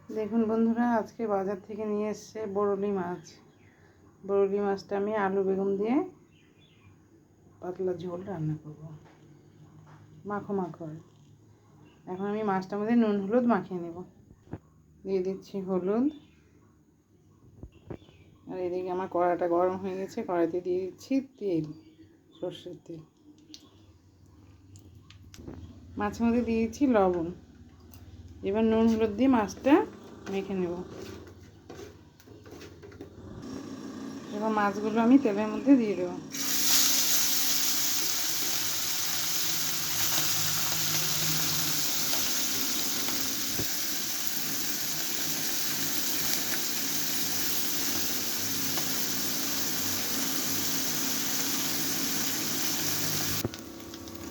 দেখুন বন্ধুরা, আজকে বাজার থেকে নিয়ে এসেছে বরলি মাছ। বরলি মাছটা আমি আলু বেগুন দিয়ে পাতলা ঝোল রান্না করব, মাখো মাখো। এখন আমি মাছটার মধ্যে নুন হলুদ মাখিয়ে নেব। দিয়ে দিচ্ছি হলুদ। আর এদিকে আমার কড়াটা গরম হয়ে গেছে, কড়াইতে দিয়ে দিচ্ছি তেল, সর্ষের তেল। মাছের মধ্যে দিয়ে দিচ্ছি লবণ। এবার নুন হলুদ দিয়ে মাছটা মেখে নেব। এবার মাছগুলো আমি তেলের মধ্যে দিয়ে দেবো।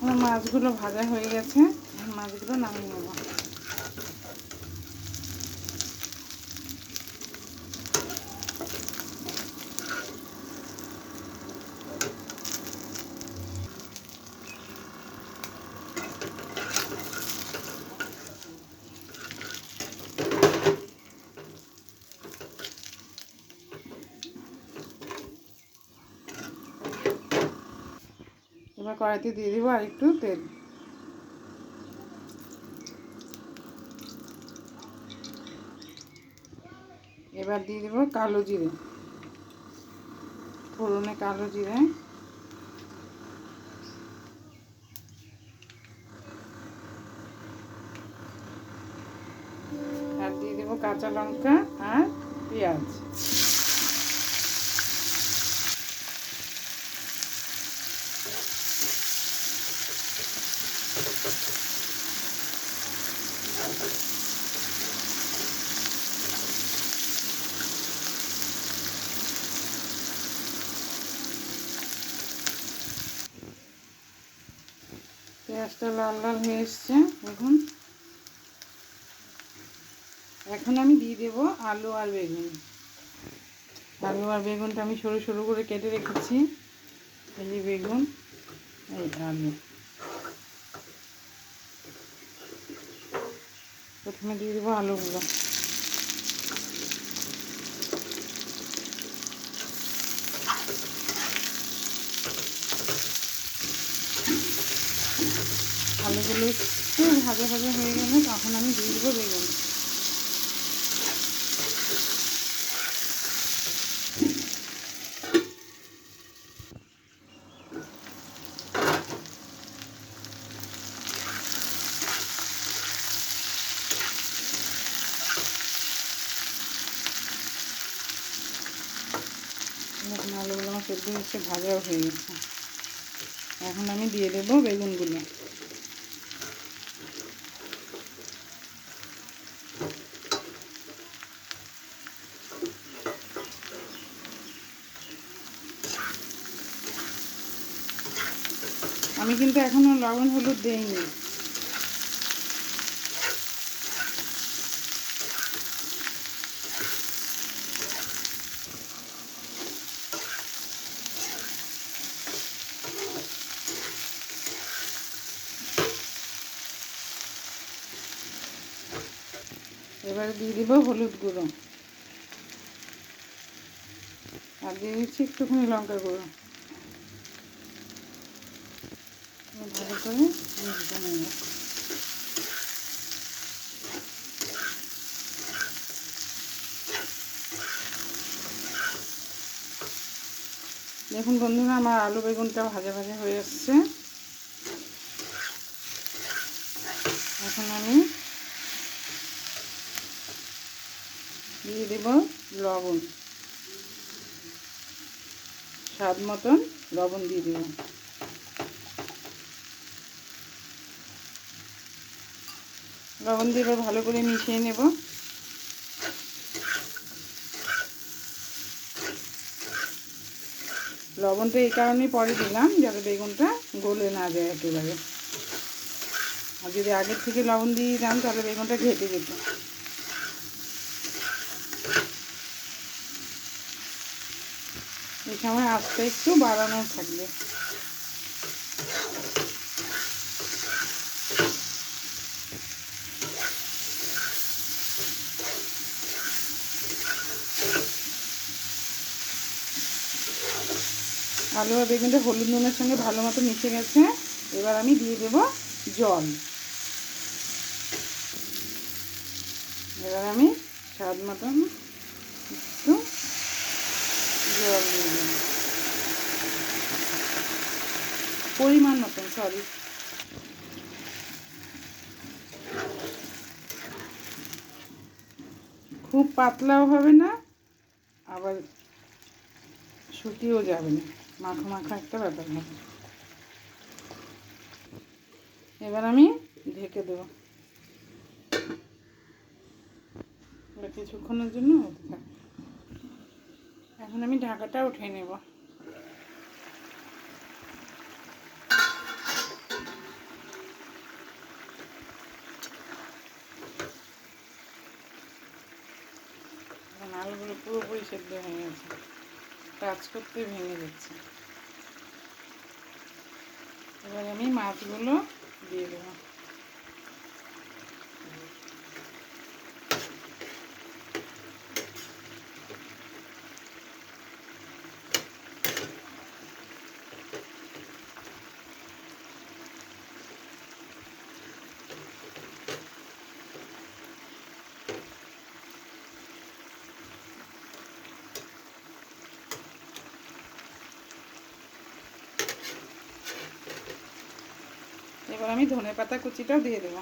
আমার মাছগুলো ভাজা হয়ে গেছে, মাছগুলো নামিয়ে নেব। এবার কড়াইতে দিয়ে দেবো আর একটু তেল। এবার দিয়ে দেবো কালো জিরে, ফোড়নে কালো জিরে। আর দিয়ে দেবো কাঁচা লঙ্কা আর পেঁয়াজ। পেঁয়াজটা লাল লাল হয়ে এসছে। এখন আমি দিয়ে দেবো আলু আর বেগুন। আলু আর বেগুনটা আমি সরু সরু করে কেটে রেখেছি। এই যে বেগুন, এই আলু। প্রথমে দিয়ে দেবো আলুগুলো। আলুগুলো একটু ভাজা ভাজা হয়ে গেলে তখন আমি দিয়ে দেবো বেগুন। এখন আলুগুলো আমার সেদ্ধ হচ্ছে, ভাজাও হয়ে গেছে। এখন আমি দিয়ে দেবো বেগুনগুলো। আমি কিন্তু এখনো লবণ হলুদ দেইনি। এবারে দিয়ে দিব হলুদ গুঁড়ো, আর দিয়ে দিচ্ছি একটুখানি লঙ্কা গুঁড়ো। ভালো করে মিশিয়ে নেব। দেখুন বন্ধুরা, আমার আলু বেগুনটা ভাজা ভাজা হয়ে আসছে। এখন আমি দিয়ে দেব লবণ, স্বাদ মতন লবণ দিয়ে দেব। লবণ দিয়ে এবার ভালো করে মিশিয়ে নেব। লবণটা এই কারণেই পরে দিলাম, যাতে বেগুনটা গলে না যায় একেবারে। আর যদি আগের থেকে লবণ দিয়ে দিতাম তাহলে বেগুনটা ঘেটে যেত। এই সময় আস্তে একটু বাড়ানো থাকবে। আলু আর বেগুনটা হলুদ নুনের সঙ্গে ভালো মতো মিশে গেছে। এবার আমি দিয়ে দেব জল। এবার আমি স্বাদ মতন একটু জল দিয়ে দেব, পরিমাণ মতন, সরি। খুব পাতলাও হবে না, আবার শুকিয়েও যাবে না, মাখো মাখো একটা ব্যাপার হবে। এবার আমি ঢেকে দেবো কিছুক্ষণের জন্য হতে থাক। এখন আমি ঢাকাটা উঠিয়ে নেব। আলুগুলো পুরোপুরি সেদ্ধ হয়ে গেছে, কাজ করতে ভেঙে যাচ্ছে। এবার আমি মাছগুলো দিয়ে দেবো। এবার আমি ধনেপাতা কুচিটাও দিয়ে দেবো।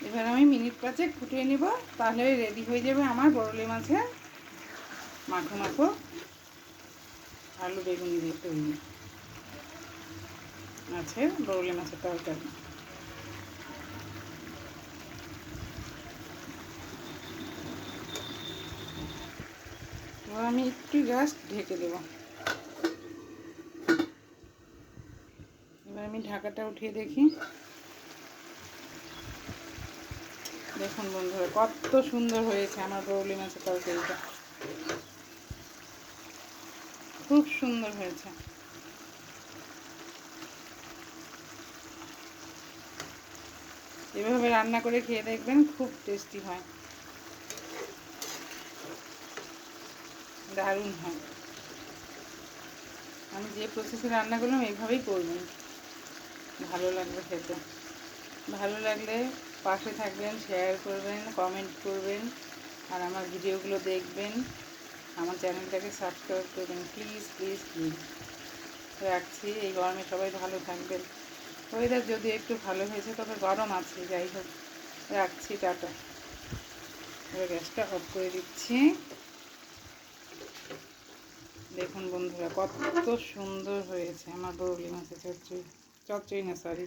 এবার আমি মিনিট 5 ফুটিয়ে নেব, তাহলে রেডি হয়ে যাবে আমার বরলি মাছের মাখো মাখো আলু বেগুন দিয়ে তৈরি মাছের বরলি মাছের তরকারি। এবার আমি একটু জাস্ট ঢেকে দেবো। এবার আমি ঢাকাটা উঠিয়ে দেখি। দেখুন বন্ধুরা, কত সুন্দর হয়েছে আমার বরলি মাছের তরকারিটা, খুব সুন্দর হয়েছে। এভাবে রান্না করে খেয়ে দেখবেন, খুব টেস্টি হয়, দারুণ হয়। আমি যে প্রসেসে রান্না করলাম এইভাবেই করবেন, ভালো লাগবে খেতে। ভালো লাগলে পাশে থাকবেন, শেয়ার করবেন, কমেন্ট করবেন, আর আমার ভিডিওগুলো দেখবেন, আমার চ্যানেলটাকে সাবস্ক্রাইব করবেন, প্লিজ প্লিজ প্লিজ। রাখছি, এই গরমে সবাই ভালো থাকবেন। ওয়েদার যদি একটু ভালো হয়েছে, তবে গরম আছে, যাই হোক। রাখছি, টাটা। এবার গ্যাসটা অফ করে দিচ্ছি। দেখুন বন্ধুরা, কত সুন্দর হয়েছে আমার বরলি মাছের চচ্চড়ি না, সরি,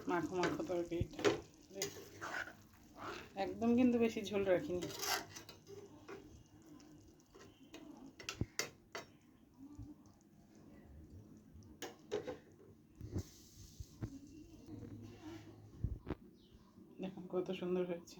মাখো মাখো তরকারিটা। একদম কিন্তু বেশি ঝোল রাখিনি। দেখুন কত সুন্দর হয়েছে।